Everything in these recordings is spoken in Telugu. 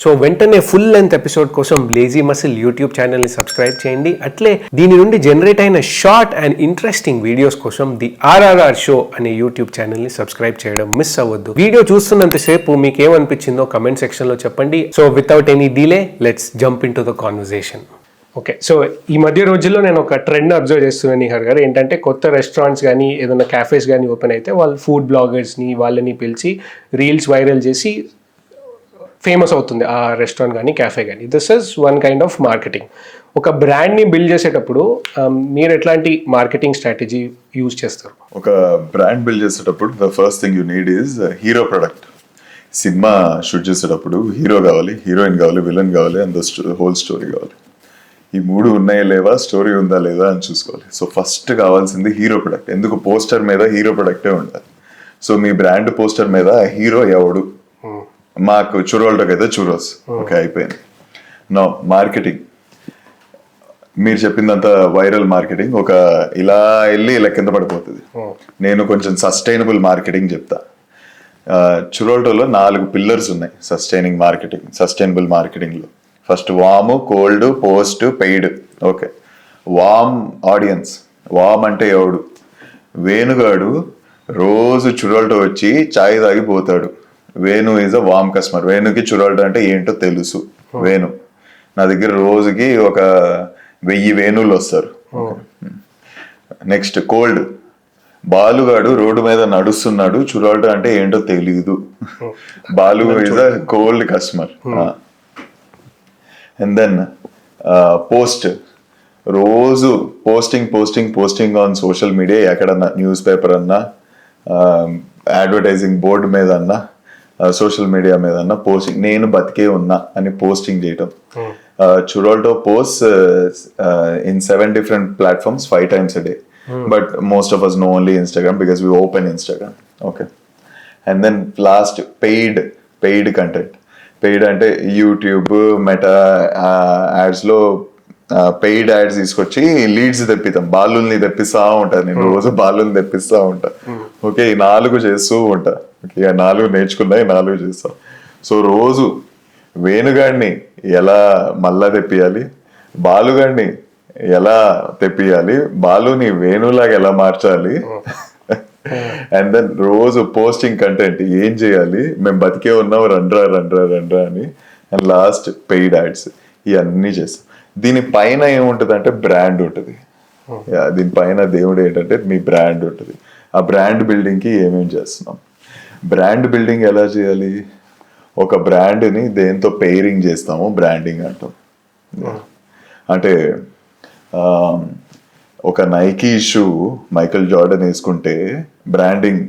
సో వెంటనే ఫుల్ లెంత్ ఎపిసోడ్ కోసం లేజీ మసిల్ యూట్యూబ్ ఛానల్ని సబ్స్క్రైబ్ చేయండి. అట్లే దీని నుండి జనరేట్ అయిన షార్ట్ అండ్ ఇంట్రెస్టింగ్ వీడియోస్ కోసం ది ఆర్ఆర్ఆర్ షో అనే యూట్యూబ్ ఛానల్ని సబ్స్క్రైబ్ చేయడం మిస్ అవ్వద్దు. వీడియో చూస్తున్నంతసేపు మీకు ఏమనిపించిందో కమెంట్ సెక్షన్లో చెప్పండి. So without any delay let's jump in to the conversation. Okay, so ఈ మధ్య రోజుల్లో నేను ఒక ట్రెండ్ అబ్జర్వ్ చేస్తున్నాను నిహార్ గారు. ఏంటంటే కొత్త రెస్టారెంట్స్ కానీ ఏదైనా క్యాఫేస్ కానీ ఓపెన్ అయితే వాళ్ళు ఫుడ్ బ్లాగర్స్ని వాళ్ళని పిలిచి రీల్స్ వైరల్ చేసి ఫేమస్ అవుతుంది ఆ రెస్టారెంట్ కానీ క్యాఫే కానీ. This is one kind of marketing. ఒక బ్రాండ్ని బిల్డ్ చేసేటప్పుడు మీరు ఎట్లాంటి మార్కెటింగ్ స్ట్రాటజీ యూజ్ చేస్తారు? ఒక బ్రాండ్ బిల్డ్ చేసేటప్పుడు the first thing you need is hero product. Cinema shoot చేసేటప్పుడు హీరో కావాలి, హీరోయిన్ కావాలి, విలన్ కావాలి, అండ్ హోల్ స్టోరీ కావాలి. ఈ మూడు ఉన్నాయా లేవా, స్టోరీ ఉందా లేదా అని చూసుకోవాలి. సో ఫస్ట్ కావాల్సింది హీరో ప్రొడక్ట్. ఎందుకు పోస్టర్ మీద హీరో ప్రొడక్టే ఉండాలి. సో మీ బ్రాండ్ పోస్టర్ మీద హీరో ఎవడు, మాకు చురోల్టోకి అయితే చురోస్, ఓకే అయిపోయింది. నో మార్కెటింగ్, మీరు చెప్పిందంతా వైరల్ మార్కెటింగ్ ఒక ఇలా వెళ్ళి ఇలా కింద పడిపోతుంది. నేను కొంచెం సస్టైనబుల్ మార్కెటింగ్ చెప్తా. చురోల్టోలో 4 పిల్లర్స్ ఉన్నాయి సస్టైనబుల్ మార్కెటింగ్లో. First warm, cold, post, paid. Okay, warm audience. Warm అంటే ఎవడు? వేణుగాడు రోజు చురోల్టో వచ్చి చాయ్ తాగిపోతాడు. Venu is a warm customer. వేణుకి చురోల్టో అంటే ఏంటో తెలుసు. వేణు నా దగ్గర రోజుకి ఒక 1000 వేణువులు వస్తారు. నెక్స్ట్ కోల్డ్, బాలుగాడు రోడ్డు మీద నడుస్తున్నాడు, చురోల్టో అంటే ఏంటో తెలియదు. Balu is a cold customer. And then post, రోజు పోస్టింగ్ ఆన్ సోషల్ మీడియా, ఎక్కడన్నా న్యూస్ పేపర్ అన్నా, అడ్వర్టైజింగ్ బోర్డు మీద అన్నా, సోషల్ మీడియా మీద అన్నా పోస్టింగ్, నేను బతికే ఉన్నా అని పోస్టింగ్ చేయటం. చురోల్టో post in 7 different platforms 5 times a day. But most of us know only Instagram because we open Instagram. Okay. And then last, paid content. Paid అంటే యూట్యూబ్, మెటా యాడ్స్లో పెయిడ్ యాడ్స్ తీసుకొచ్చి లీడ్స్ తెప్పిస్తాం. బాలుల్ని తెప్పిస్తా ఉంటాను నేను, రోజు బాలుల్ని తెప్పిస్తా ఉంటా. ఓకే, ఈ 4 చేస్తూ ఉంటా. ఓకే, 4 నేర్చుకున్నా, 4 చేస్తా. సో రోజు వేణుగాడిని ఎలా మళ్ళా తెప్పియాలి, బాలుగాడిని ఎలా తెప్పియాలి, బాలుని వేణులాగా ఎలా మార్చాలి, అండ్ దెన్ రోజు పోస్టింగ్ కంటెంట్ ఏం చేయాలి, మేము బతికే ఉన్నాం రండ్రా అని. And last paid ads. ఇవన్నీ చేస్తాం. దీనిపైన ఏముంటుంది అంటే బ్రాండ్ ఉంటుంది. దీనిపైన దేవుడు ఏంటంటే మీ బ్రాండ్ ఉంటుంది. ఆ బ్రాండ్ బిల్డింగ్కి ఏమేమి చేస్తున్నాం, బ్రాండ్ బిల్డింగ్ ఎలా చేయాలి, ఒక బ్రాండ్ని దేంతో పెయిరింగ్ చేస్తాము బ్రాండింగ్ అంటాం. అంటే ఒక నైకీ షూ మైకల్ జార్డన్ వేసుకుంటే బ్రాండింగ్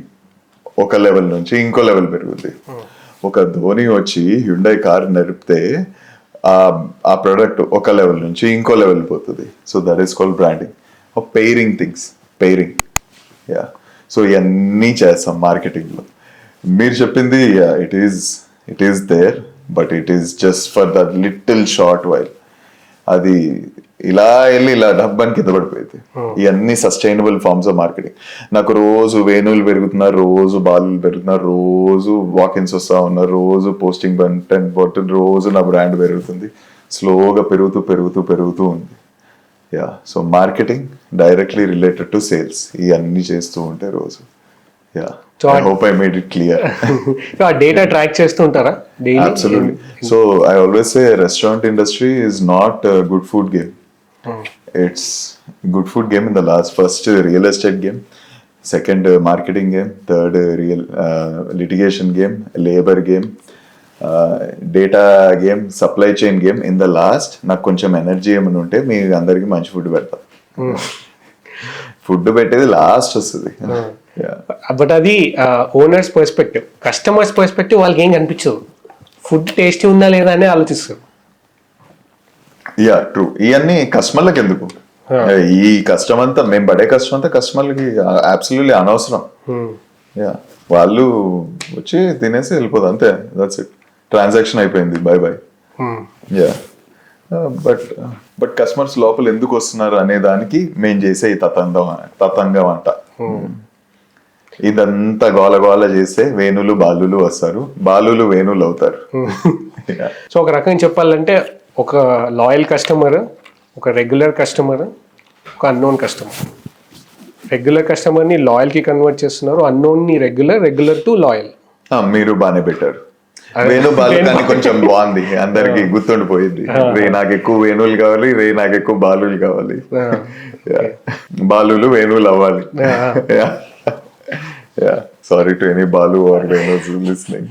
ఒక లెవెల్ నుంచి ఇంకో లెవెల్ పెరుగుద్ది. ఒక ధోని వచ్చి హ్యుండై కార్ నడిపితే ఆ ప్రోడక్ట్ ఒక లెవెల్ నుంచి ఇంకో లెవెల్ పోతుంది. So that is called branding. Pairing things, pairing. So ఇవన్నీ చేస్తాం మార్కెటింగ్లో. మీరు చెప్పింది it is there, but it is just for that little short while. అది ఇలా వెళ్ళి ఇలా డబ్బాని కింద పడిపోయింది. ఇవన్నీ సస్టైనబుల్ ఫార్మ్స్ ఆఫ్ మార్కెటింగ్. నాకు రోజు వేణువులు పెరుగుతున్నారు, రోజు బాలులు పెరుగుతున్నారు, రోజు వాకిన్స్ వస్తా ఉన్నారు, రోజు పోస్టింగ్ కంటెంట్ పడుతుంది, రోజు నా బ్రాండ్ పెరుగుతుంది. స్లోగా పెరుగుతూ ఉంది. So marketing directly related to sales. ఇవన్నీ చేస్తూ ఉంటే రోజు. I hope I made it clear. ఆ డేటా ట్రాక్ చేస్తూ ఉంటారా? Absolutely. So I always say restaurant industry is not a good food game. It's good food game in the last. First real estate game, second marketing game, third real litigation game, labor game, data game, supply chain game. In the last నాకు కొంచెం ఎనర్జీ ఏమైనా ఉంటే మీ అందరికి మంచి ఫుడ్ పెడతా. ఫుడ్ పెట్టేది లాస్ట్ వస్తుంది. బట్ అది ఓనర్స్ పర్స్పెక్టివ్. కస్టమర్స్ పర్స్పెక్టివ్ వాళ్ళకి ఏం కనిపించదు, ఫుడ్ టేస్టీ ఉందా లేదా అని ఆలోచిస్తారు. ట్రూ. ఇవన్నీ కస్టమర్లకు ఎందుకు, ఈ కష్టం అంతా మేము పడే కష్టం అంతా కస్టమర్లకి అబ్సల్యూట్లీ అనవసరం. వాళ్ళు వచ్చి తినేసి వెళ్ళిపోదు, అంతే. That's it. ట్రాన్సాక్షన్ అయిపోయింది, బై బై. బట్ కస్టమర్స్ లోపల ఎందుకు వస్తున్నారు అనే దానికి మేము చేసే ఈ తతంగం అంట. ఇదంతా గోల చేస్తే వేణులు బాలులు వస్తారు, బాలులు వేణులు అవుతారు. Yeah. సో ఒక రకంగా చెప్పాలంటే ఒక లాయల్ కస్టమర్, ఒక రెగ్యులర్ కస్టమర్, ఒక అన్నోన్ కస్టమర్. రెగ్యులర్ కస్టమర్ని లాయల్కి కన్వర్ట్ చేస్తున్నారు, అన్నోన్ని రెగ్యులర్ టు లాయల్. మీరు బాగానే పెట్టారు. వేణు బాలు కానీ కొంచెం బాగుంది, అందరికి గుర్తుండిపోయింది. రే నాకు ఎక్కువ వేణువులు కావాలి, రే నాకు ఎక్కువ బాలులు కావాలి. Yeah. బాలులు వేణువులు అవ్వాలి. Sorry to any Balu or Venus listening.